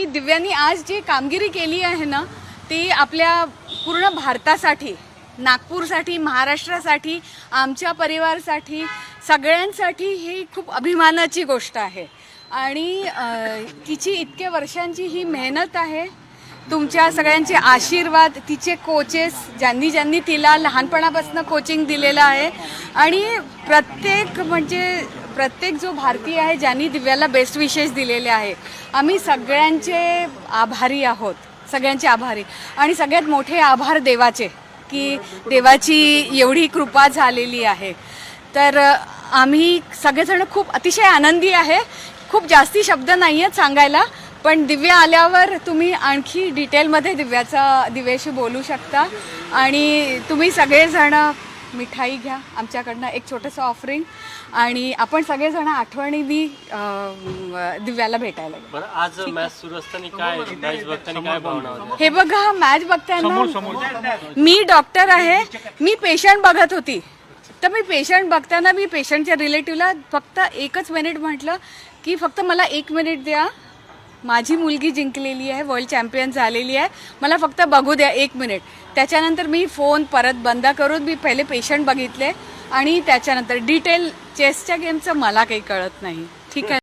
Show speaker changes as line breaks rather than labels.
दिव्यांनी आज जी कामगिरी केली आहे ना ती आपल्या पूर्ण भारतासाठी, नागपूरसाठी, महाराष्ट्रासाठी, आमच्या परिवारासाठी, सगळ्यांसाठी ही खूप अभिमानाची गोष्ट आहे। आणि तिची इतक्या वर्षांची ही मेहनत आहे, तुमच्या सगळ्यांचे आशीर्वाद, तिचे कोचेस ज्यांनी तिला लहानपणापासून कोचिंग दिलेलं आहे आणि प्रत्येक जो भारतीय आहे ज्यांनी दिव्याला बेस्ट विशेस दिलेले आहे, आम्ही सगळ्यांचे आभारी आहोत, सगळ्यांचे आभारी। आणि सगळ्यात मोठे आभार देवाचे, की देवाची एवढी कृपा झालेली आहे। तर आम्ही सगळेजण खूप अतिशय आनंदी आहे। खूप जास्ती शब्द नाही आहेत सांगायला, पण दिव्या आल्यावर तुम्ही आणखी डिटेलमध्ये दिव्याशी बोलू शकता। आणि तुम्ही सगळेजण मिठाई घ्या आमच्याकडनं, एक छोटंसं ऑफरिंग, आणि आपण सगळेजण आठवणीने दिव्याला भेटायला
बरं। आज मॅच सुरू असताना काय मॅच बघताना काय भावना होत्या?
हे बघा, मॅच बघताना मी डॉक्टर आहे, मी पेशंट बघत होती, तर मी पेशंट बघताना मी पेशंटच्या रिलेटिव्हला फक्त एकच मिनिट म्हटलं की फक्त मला 1 मिनिट द्या, माझी मुलगी जिंकलेली आहे, वर्ल्ड चॅम्पियन झालेली आहे, मला फक्त बघू द्या 1 मिनिट। त्याच्यानंतर मी फोन परत बंद करून मी पहिले पेशंट बघितले आणि त्याच्यानंतर डिटेल चेसच्या गेमचं मला काही कळत नाही। ठीक आहे।